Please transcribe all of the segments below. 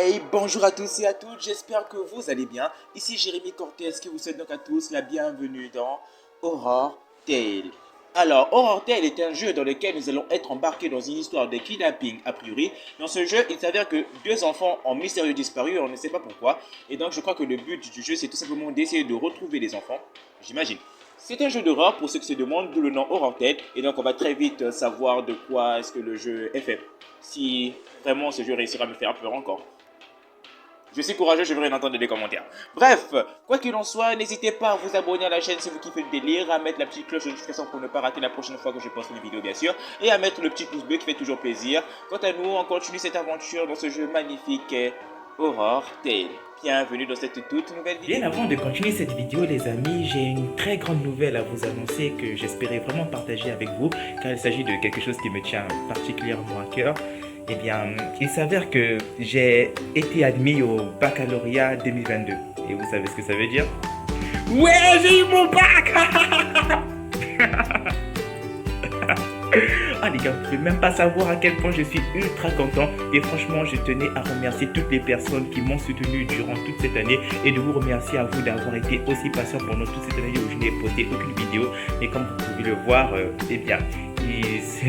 Hey, bonjour à tous et à toutes, j'espère que vous allez bien. Ici Jérémy Cortez qui vous souhaite donc à tous la bienvenue dans Horror Tale. Alors, Horror Tale est un jeu dans lequel nous allons être embarqués dans une histoire de kidnapping a priori. Dans ce jeu, il s'avère que deux enfants ont mystérieux disparu, on ne sait pas pourquoi. Et donc, je crois que le but du jeu, c'est tout simplement d'essayer de retrouver les enfants, j'imagine. C'est un jeu d'horreur pour ceux qui se demandent, d'où le nom Horror Tale. Et donc, on va très vite savoir de quoi est-ce que le jeu est fait. Si vraiment ce jeu réussira à me faire peur encore. Je suis courageux, je veux rien entendre des commentaires. Bref, quoi qu'il en soit, n'hésitez pas à vous abonner à la chaîne si vous kiffez le délire, à mettre la petite cloche de notification pour ne pas rater la prochaine fois que je poste une vidéo bien sûr, et à mettre le petit pouce bleu qui fait toujours plaisir. Quant à nous, on continue cette aventure dans ce jeu magnifique Horror Tale. Bienvenue dans cette toute nouvelle vidéo. Bien avant de continuer cette vidéo les amis, j'ai une très grande nouvelle à vous annoncer que j'espérais vraiment partager avec vous, car il s'agit de quelque chose qui me tient particulièrement à cœur. Eh bien, il s'avère que j'ai été admis au baccalauréat 2022. Et vous savez ce que ça veut dire? Ouais, j'ai eu mon bac. Ah les gars, vous ne pouvez même pas savoir à quel point je suis ultra content. Et franchement, je tenais à remercier toutes les personnes qui m'ont soutenu durant toute cette année. Et de vous remercier à vous d'avoir été aussi patient pendant toute cette année où je n'ai posté aucune vidéo. Et comme vous pouvez le voir, eh bien,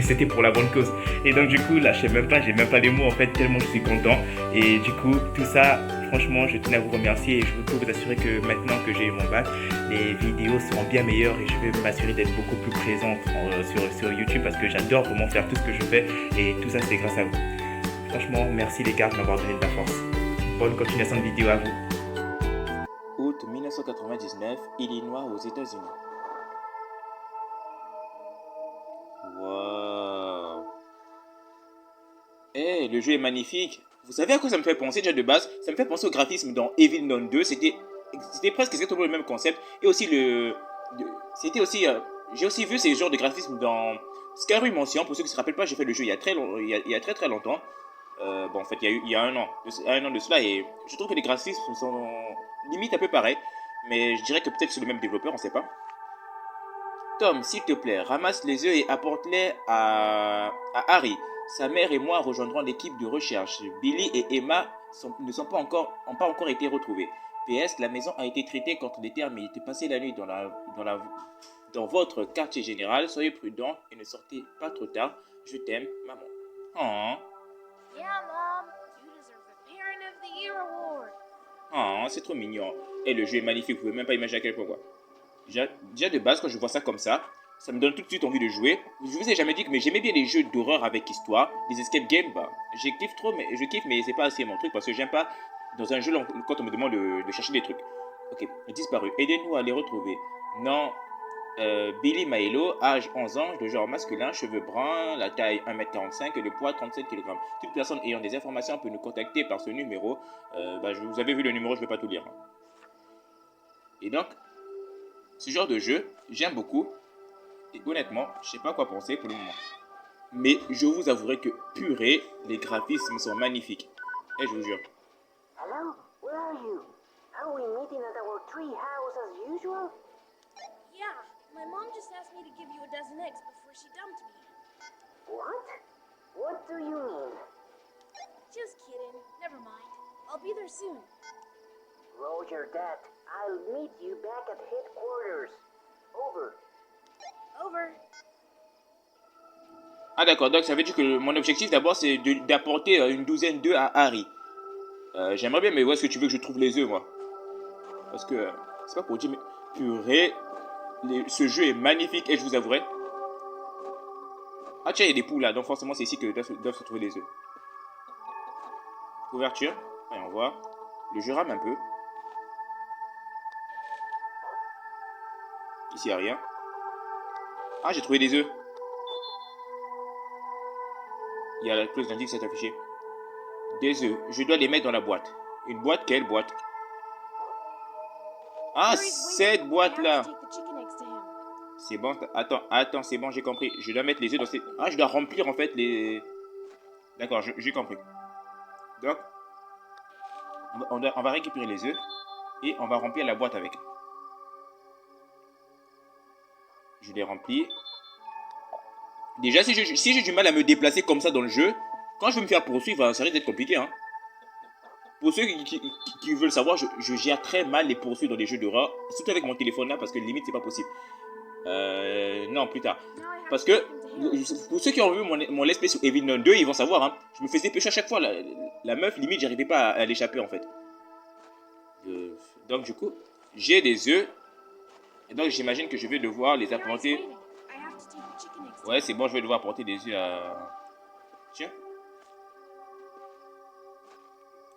c'était pour la bonne cause. Et donc du coup, là, j'ai même pas les mots en fait, tellement je suis content. Et du coup, tout ça, franchement, je tenais à vous remercier. Et je peux vous assurer que maintenant que j'ai eu mon bac, les vidéos seront bien meilleures et je vais m'assurer d'être beaucoup plus présente sur YouTube parce que j'adore vraiment faire tout ce que je fais et tout ça c'est grâce à vous. Franchement, merci les gars de m'avoir donné de la force. Bonne continuation de vidéo à vous. Août 1999, Illinois aux États-Unis. Wow. Eh, le jeu est magnifique. Vous savez à quoi ça me fait penser déjà de base? Ça me fait penser au graphisme dans Evil Dawn 2. C'était presque exactement le même concept. Et aussi c'était aussi... j'ai aussi vu ces genres de graphisme dans Skyrim Ancient. Pour ceux qui ne se rappellent pas, j'ai fait le jeu il y a très longtemps. Bon, en fait, il y a un an de cela. Et je trouve que les graphismes sont limite un peu pareils. Mais je dirais que peut-être c'est le même développeur, on ne sait pas. Tom, s'il te plaît, ramasse les œufs et apporte-les à Harry. Sa mère et moi rejoindrons l'équipe de recherche. Billy et Emma n'ont pas encore été retrouvés. PS, la maison a été traitée contre des termites. Passez la nuit dans votre quartier général. Soyez prudents et ne sortez pas trop tard. Je t'aime, maman. Oh. Yeah, Mom. You deserve a Parent of the Year award. Oh, c'est trop mignon. Et le jeu est magnifique, vous pouvez même pas imaginer à quel point quoi. Déjà de base, quand je vois ça comme ça me donne tout de suite envie de jouer. Je vous ai jamais dit que j'aimais bien les jeux d'horreur avec histoire, les escape games, bah, je kiffe, mais c'est pas assez mon truc parce que j'aime pas dans un jeu quand on me demande de chercher des trucs. Ok, disparu. Aidez-nous à les retrouver. Non, Billy Maello, âge 11 ans, de genre masculin, cheveux bruns, la taille 1m45 et le poids 37 kg. Toute personne ayant des informations peut nous contacter par ce numéro. Vous avez vu le numéro, je ne vais pas tout lire. Et donc, ce genre de jeu, j'aime beaucoup. Et honnêtement, je sais pas quoi penser pour le moment. Mais je vous avouerai que purée, les graphismes sont magnifiques. Et je vous jure. Hello? Where are you? Are we meeting at our tree house as usual? Yeah, my mom just asked me to give you a dozen eggs before she dumped me. What? What do you mean? Just kidding. Never mind. I'll be there soon. Roger that. I'll meet you back at headquarters. Over. Over. Ah d'accord, donc ça veut dire que mon objectif d'abord c'est d'apporter une douzaine d'œufs à Harry. J'aimerais bien, mais où est-ce que tu veux que je trouve les œufs moi? Parce que, c'est pas pour dire, mais purée, ce jeu est magnifique et je vous avouerai. Ah tiens, il y a des poules là, donc forcément c'est ici que doivent se trouver les œufs. Couverture, voyons voir. Le jeu rame un peu. Ici il n'y a rien. Ah, j'ai trouvé des œufs. Il y a la clause d'indice qui s'est affichée. Des œufs. Je dois les mettre dans la boîte. Une boîte? Quelle boîte? Ah, cette boîte-là. C'est bon. Attends, c'est bon, j'ai compris. Je dois mettre les œufs dans ces... Ah, je dois remplir en fait les... D'accord, j'ai compris. Donc, on va récupérer les œufs et on va remplir la boîte avec. Je les remplis. Déjà, si j'ai du mal à me déplacer comme ça dans le jeu, quand je vais me faire poursuivre, ça risque d'être compliqué. Hein. Pour ceux qui veulent savoir, je gère très mal les poursuites dans les jeux d'horreur, surtout avec mon téléphone là, parce que limite c'est pas possible. Non, plus tard. Now I have Parce to que, take him to him. pour ceux qui ont vu mon let's play sur Evil Nun 2, ils vont savoir, hein, je me faisais pêcher à chaque fois. La meuf, limite, j'arrivais pas à l'échapper en fait. Donc du coup, j'ai des œufs. Et donc j'imagine que je vais devoir les Here he's apporter. waiting. I have to take the chicken eggs to Ouais, him. c'est bon, je vais devoir apporter des œufs à... Tiens.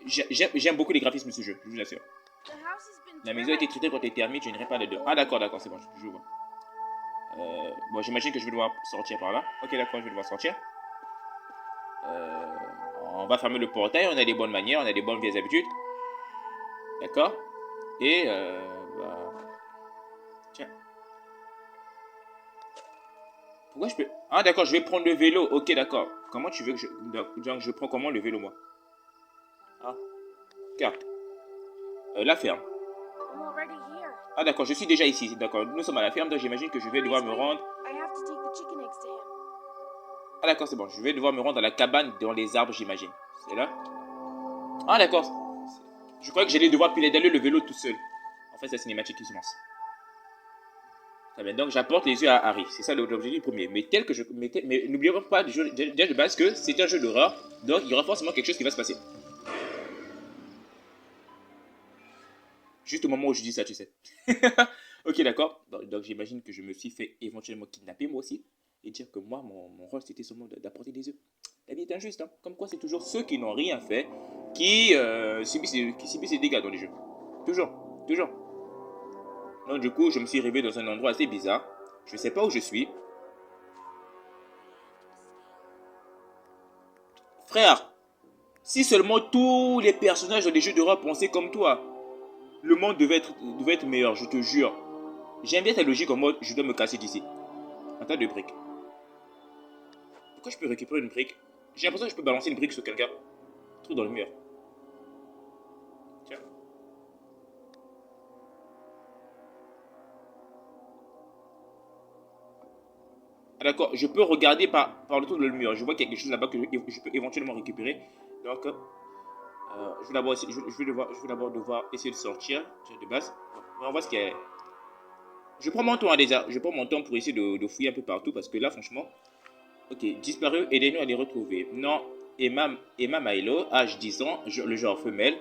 J'aime beaucoup les graphismes de ce jeu, je vous assure. The house has been La maison a été terrorized. traitée contre les termites, je n'irai pas là-dedans. Ah d'accord, c'est bon, je vois. Bon, j'imagine que je vais devoir sortir par là. Ok, d'accord, je vais devoir sortir. On va fermer le portail, on a des bonnes manières, on a des bonnes vieilles habitudes. D'accord. Et bah... Tiens. Pourquoi je peux... Ah d'accord, je vais prendre le vélo. Ok, d'accord. Comment tu veux que je... Donc je prends comment le vélo, moi? Ah. Carte. La ferme. I'm already here. Ah d'accord, je suis déjà ici. D'accord, nous sommes à la ferme, donc j'imagine que je vais Here devoir he's me waiting. rendre... I have to take the chicken eggs to him. Ah d'accord, c'est bon. Je vais devoir me rendre à la cabane dans les arbres, j'imagine. C'est là? Ah d'accord. Je croyais que j'allais devoir pédaler le vélo tout seul. En fait, c'est la cinématique qui se lance. Très bien, donc j'apporte les yeux à Harry. C'est ça l'objectif premier. Mais tel que je... Mais n'oublions pas déjà de base que c'est un jeu d'horreur. Donc il y aura forcément quelque chose qui va se passer. Juste au moment où je dis ça, tu sais. Ok, d'accord. Donc j'imagine que je me suis fait éventuellement kidnapper moi aussi. Et dire que moi, mon rôle, c'était seulement d'apporter des œufs. La vie est injuste, hein. Comme quoi, c'est toujours ceux qui n'ont rien fait qui subissent les dégâts dans les jeux. Toujours, toujours. Donc du coup, je me suis réveillé dans un endroit assez bizarre. Je ne sais pas où je suis. Frère, si seulement tous les personnages dans les jeux d'horreur pensaient comme toi, le monde devait être meilleur, je te jure. J'aime bien ta logique en mode, je dois me casser d'ici. Un tas de briques. Pourquoi je peux récupérer une brique? J'ai l'impression que je peux balancer une brique sur quelqu'un. Trou dans le mur. Tiens. Ah d'accord, je peux regarder par le trou dans le mur. Je vois qu'il y a quelque chose là-bas que je peux éventuellement récupérer. Donc, je vais d'abord devoir essayer de sortir de base. On va voir ce qu'il y a. Je prends mon temps déjà. Je prends mon temps pour essayer de fouiller un peu partout parce que là, franchement... Ok, disparu, aidez-nous à les retrouver. Non, Emma Milo, âge 10 ans, le genre femelle.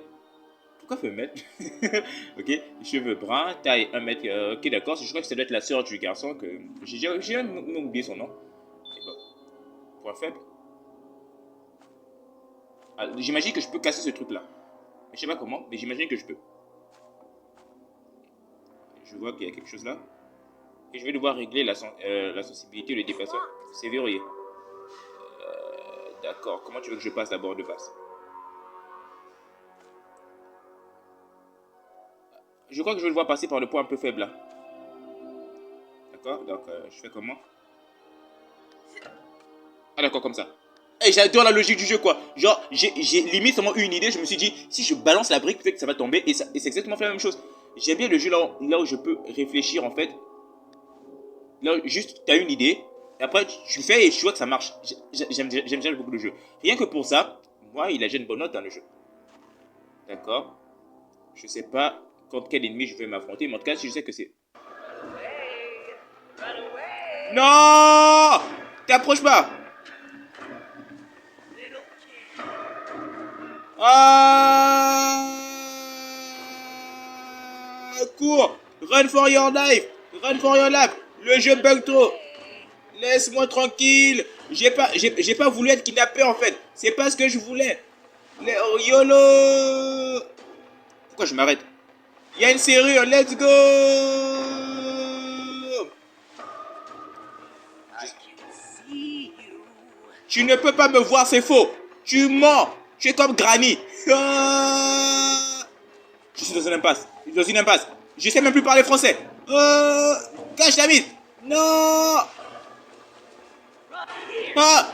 Pourquoi femelle? Ok, cheveux bruns, taille 1 mètre. Ok, d'accord, je crois que ça doit être la sœur du garçon que... J'ai même oublié son nom. Et bon, point faible. Ah, j'imagine que je peux casser ce truc-là. Mais je sais pas comment, mais j'imagine que je peux. Je vois qu'il y a quelque chose là. Et je vais devoir régler la sensibilité, le dépassement. C'est verrouillé. D'accord. Comment tu veux que je passe d'abord de base? Je crois que je vais devoir passer par le point un peu faible là. D'accord. Donc je fais comment? Ah d'accord, comme ça. Et j'adore la logique du jeu quoi. Genre j'ai limite seulement eu une idée. Je me suis dit si je balance la brique peut-être que ça va tomber. Et c'est exactement la même chose. J'aime bien le jeu là où je peux réfléchir en fait. Là, juste, tu as une idée, et après, tu fais et tu vois que ça marche. J'aime déjà beaucoup le jeu. Rien que pour ça, moi, il a déjà une bonne note dans le jeu. D'accord. Je sais pas contre quel ennemi je vais m'affronter, mais en tout cas, si je sais que c'est... Non! T'approches pas! Ah! Cours! Run for your life! Run for your life! Le jeu bug trop. Laisse-moi tranquille. J'ai pas voulu être kidnappé en fait. C'est pas ce que je voulais. YOLO. Pourquoi je m'arrête? Il y a une serrure. Let's go. Tu ne peux pas me voir, c'est faux. Tu mens. Tu es comme Granny. Je suis dans une impasse. Je sais même plus parler français. Cache la mise. Non. Ah.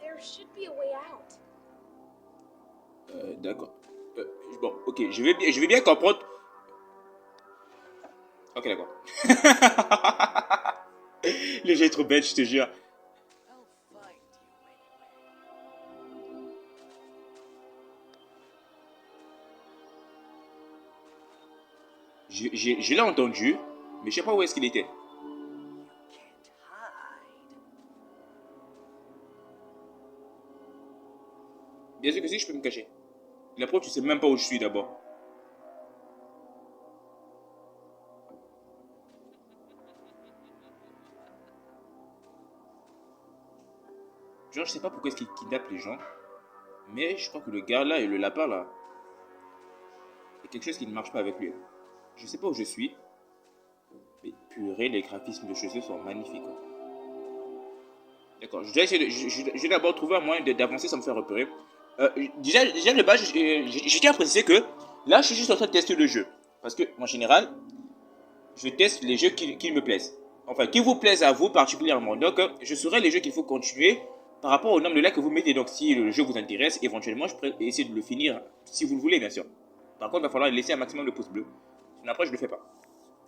There should be a way out. D'accord. Bon, ok, je vais bien comprendre. Ok, d'accord. Le jeu est trop bête, je te jure. Je l'ai entendu, mais je sais pas où est-ce qu'il était. Bien sûr que si, je peux me cacher. La preuve, tu sais même pas où je suis d'abord. Genre, je sais pas pourquoi est-ce qu'il kidnappe les gens. Mais je crois que le gars là et le lapin là, il y a quelque chose qui ne marche pas avec lui. Je sais pas où je suis. Mais purée, les graphismes de chaussures sont magnifiques. Hein. D'accord, je vais essayer de. Je vais d'abord trouver un moyen d'avancer sans me faire repérer. Déjà de base, je tiens à préciser que là, je suis juste en train de tester le jeu. Parce que, en général, je teste les jeux qui me plaisent. Enfin, qui vous plaisent à vous particulièrement. Donc, je saurai les jeux qu'il faut continuer par rapport au nombre de likes que vous mettez. Donc, si le jeu vous intéresse, éventuellement, je pourrais essayer de le finir si vous le voulez, bien sûr. Par contre, il va falloir laisser un maximum de pouces bleus. Sinon, après, je le fais pas.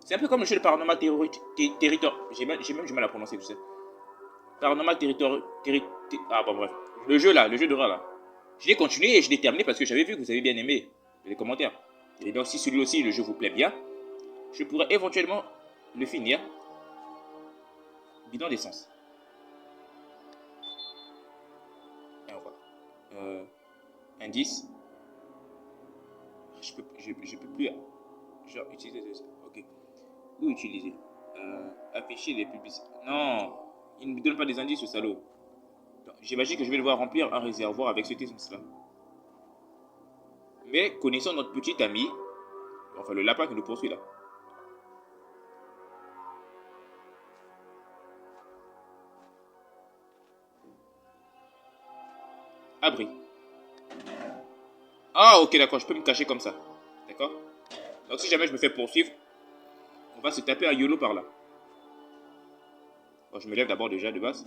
C'est un peu comme le jeu de Paranormal Territory. J'ai même du mal à prononcer, tu sais. Paranormal Territory. Ah, bon, bref. Le jeu là, le jeu d'horreur là. Je l'ai continué et je l'ai terminé parce que j'avais vu que vous avez bien aimé les commentaires. Et donc, si celui aussi, le jeu vous plaît bien, je pourrais éventuellement le finir. Bidon d'essence. Et on voit. Indice. Je peux plus. Genre, utiliser. Ok. Où utiliser afficher les publicités. Non, il ne me donne pas des indices, ce salaud. J'imagine que je vais devoir remplir un réservoir avec cette essence-là. Mais connaissant notre petit ami, enfin le lapin qui nous poursuit là. Abri. Ah ok d'accord, je peux me cacher comme ça. D'accord. Donc si jamais je me fais poursuivre, on va se taper un YOLO par là. Bon, je me lève d'abord déjà de base.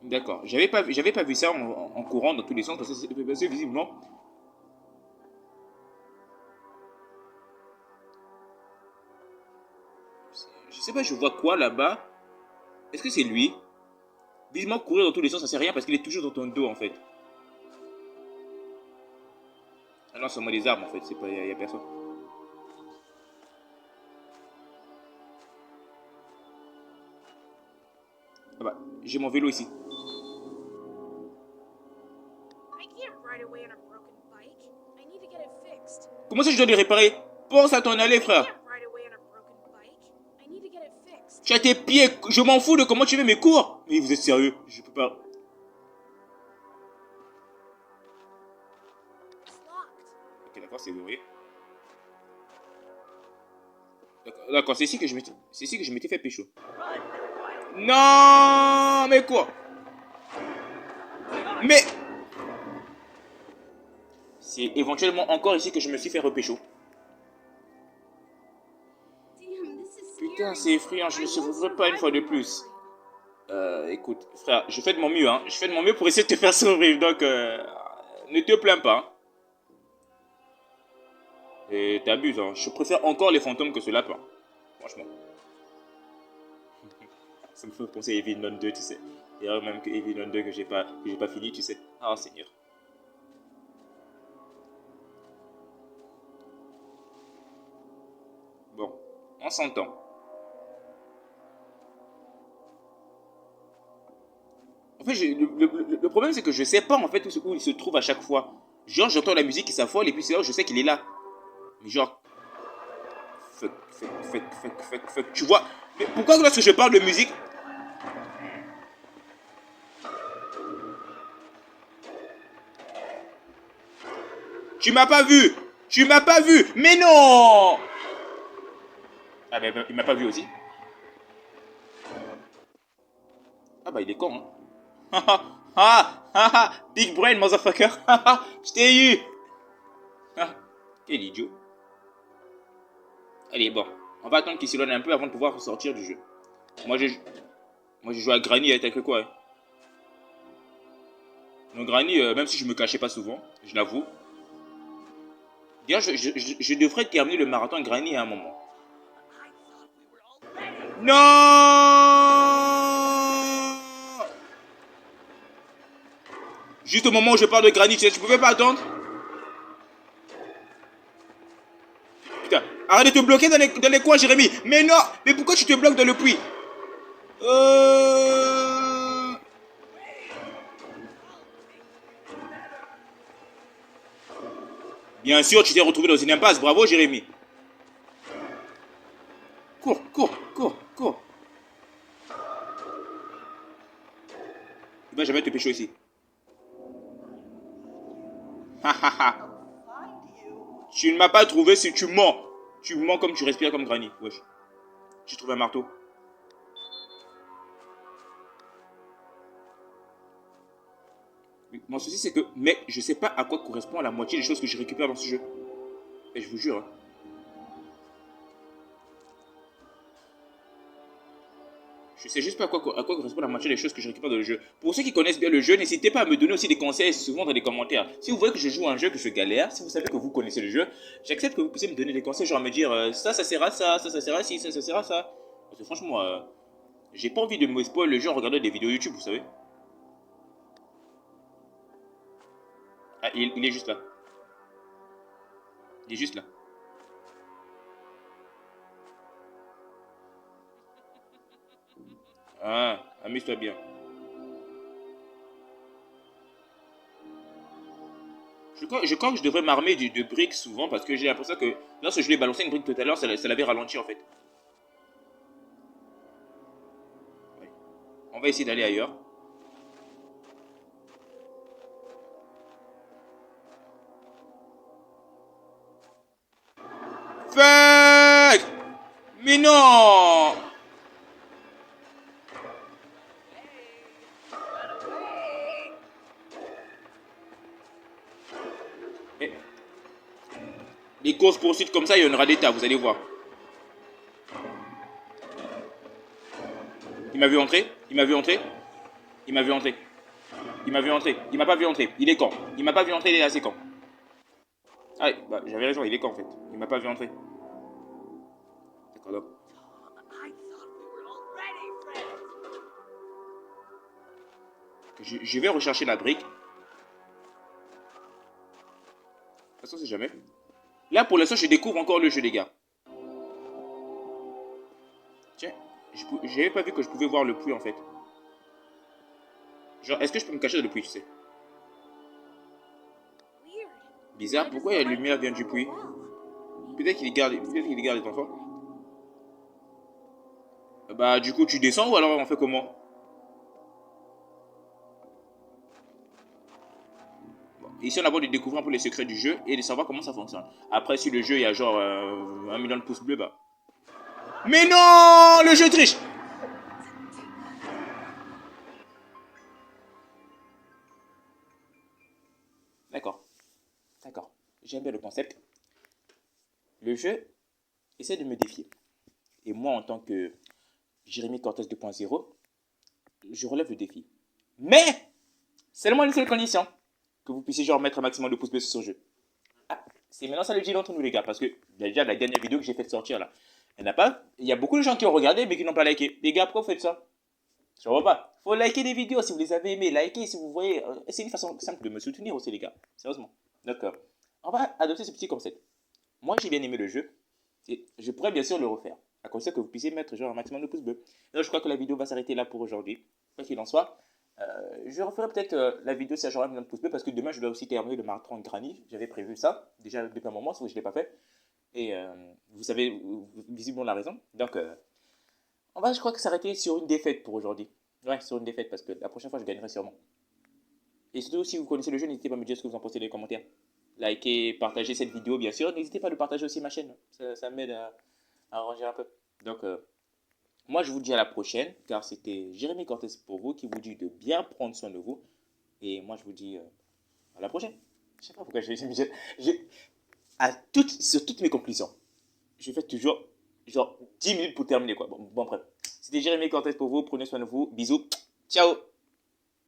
D'accord. J'avais pas vu ça en courant dans tous les sens parce que c'est visiblement. Je sais pas, je vois quoi là-bas. Est-ce que c'est lui? Visiblement courir dans tous les sens, ça sert à rien parce qu'il est toujours dans ton dos en fait. Ah non, c'est moi des armes en fait, c'est pas, y a personne. Ah bah, j'ai mon vélo ici. I can't ride away on a broken bike. I need to get it fixed. Comment ça je dois le réparer? Pense à ton aller I frère. can't ride away on a broken bike. I need to get it fixed. Tu as tes pieds, je m'en fous de comment tu fais mes cours. Mais vous êtes sérieux? Je peux pas. It's locked. Ok d'accord, c'est verrouillé. D'accord, c'est ici que je m'étais fait pécho. Non, mais quoi? Mais c'est éventuellement encore ici que je me suis fait repécho. Damn, this is Putain, scary. c'est effrayant, je ne survivrai pas une fois de plus. Écoute, frère, je fais de mon mieux, hein. Je fais de mon mieux pour essayer de te faire survivre, donc ne te plains pas. Hein. Et t'abuses, hein. Je préfère encore les fantômes que ce lapin. Franchement. Ça me fait penser à Evil Non 2, tu sais. Et même que Evil Non 2 que j'ai pas fini, tu sais. Ah, Seigneur. Bon, on s'entend. En fait, le problème, c'est que je sais pas en fait où il se trouve à chaque fois. Genre, j'entends la musique qui s'affole et puis c'est là où je sais qu'il est là. Mais genre... Fuck. Tu vois... Mais pourquoi lorsque je parle de musique... Tu m'as pas vu! Tu m'as pas vu! Mais non! Ah ben, il m'a pas vu aussi. Ah bah il est con, hein. Big brain, motherfucker. Je t'ai eu. Ah, quel idiot. Allez, bon. On va attendre qu'il s'éloigne un peu avant de pouvoir sortir du jeu. Moi, j'ai joué à Granny avec que quoi, hein. Donc Granny, même si je me cachais pas souvent, je l'avoue. D'ailleurs, je devrais terminer le marathon Granny à un moment. Non! Juste au moment où je parle de Granny, tu pouvais pas attendre? Putain, arrête de te bloquer dans les coins, Jérémy. Mais non, mais pourquoi tu te bloques dans le puits? Bien sûr, tu t'es retrouvé dans une impasse. Bravo, Jérémy. Cours, cours, cours, cours. Il va jamais te pécho ici. Tu ne m'as pas trouvé si tu mens. Tu mens comme tu respires comme Granny. Wesh. J'ai trouvé un marteau. Mon souci c'est que, mec, je sais pas à quoi correspond la moitié des choses que je récupère dans ce jeu. Et je vous jure. Hein. Je sais juste pas à quoi correspond la moitié des choses que je récupère dans le jeu. Pour ceux qui connaissent bien le jeu, n'hésitez pas à me donner aussi des conseils souvent dans les commentaires. Si vous voyez que je joue à un jeu, que je galère, si vous savez que vous connaissez le jeu, j'accepte que vous puissiez me donner des conseils, genre me dire ça sert à ça, ça sert à ci, ça sert à ça. Parce que franchement, j'ai pas envie de me spoil le jeu en regardant des vidéos YouTube, vous savez. Ah, il est juste là. Il est juste là. Ah, amuse-toi bien. Je crois que je devrais m'armer de briques souvent parce que j'ai l'impression que lorsque je lui ai balancé une brique tout à l'heure, ça l'avait ralenti en fait. Ouais. On va essayer d'aller ailleurs. Fuck! Mais non! Eh. Les courses poursuites comme ça, il y en aura des tas, vous allez voir. Il m'a vu entrer? Il m'a vu entrer? Il m'a vu entrer. Il m'a vu entrer. Il m'a pas vu entrer. Il est con. Il m'a pas vu entrer, il est assez con. Ah, bah, j'avais raison, il est con en fait. Il m'a pas vu entrer. D'accord, donc. Je vais rechercher la brique. De toute façon, c'est jamais. Là, pour l'instant, je découvre encore le jeu, les gars. Tiens, j'avais pas vu que je pouvais voir le puits en fait. Genre, est-ce que je peux me cacher dans le puits, tu sais? Bizarre, pourquoi la lumière vient du puits? Peut-être qu'il garde les enfants. Bah, du coup, tu descends ou alors on fait comment? Bon, ici, on a besoin de découvrir un peu les secrets du jeu et de savoir comment ça fonctionne. Après, si le jeu, il y a genre 1 million de pouces bleus, bah... Mais non! Le jeu triche! D'accord. D'accord. J'aime bien le concept. Le jeu essaie de me défier. Et moi, en tant que Jérémy Cortez 2.0, je relève le défi. Mais, seulement une seule condition. Que vous puissiez genre mettre un maximum de pouces bleus sur ce jeu. Ah, c'est maintenant ça le dit entre nous les gars. Parce que déjà la dernière vidéo que j'ai fait sortir là, il y a beaucoup de gens qui ont regardé mais qui n'ont pas liké. Les gars, pourquoi vous faites ça? Je vois pas. Faut liker des vidéos si vous les avez aimées. Liker si vous voyez. C'est une façon simple de me soutenir aussi les gars. Sérieusement. Donc, on va adopter ce petit concept. Moi j'ai bien aimé le jeu. Et je pourrais bien sûr le refaire. À condition que vous puissiez mettre genre un maximum de pouces bleus. Donc je crois que la vidéo va s'arrêter là pour aujourd'hui. Quoi qu'il en soit. Je referai peut-être la vidéo si elle aura un million de pouces bleus parce que demain je dois aussi terminer le marathon de Granny. J'avais prévu ça déjà depuis un moment, sauf que je ne l'ai pas fait. Et vous savez visiblement la raison. Donc on va, je crois que s'arrêter sur une défaite pour aujourd'hui. Ouais, sur une défaite parce que la prochaine fois je gagnerai sûrement. Et surtout si vous connaissez le jeu, n'hésitez pas à me dire ce que vous en pensez dans les commentaires. Likez, partagez cette vidéo bien sûr. N'hésitez pas à le partager aussi ma chaîne. Ça m'aide à arranger un peu. Donc moi, je vous dis à la prochaine, car c'était Jérémy Cortez pour vous qui vous dit de bien prendre soin de vous. Et moi, je vous dis à la prochaine. Je sais pas pourquoi sur toutes mes conclusions, je fais toujours genre 10 minutes pour terminer quoi. Bon bref. C'était Jérémy Cortez pour vous. Prenez soin de vous. Bisous. Ciao.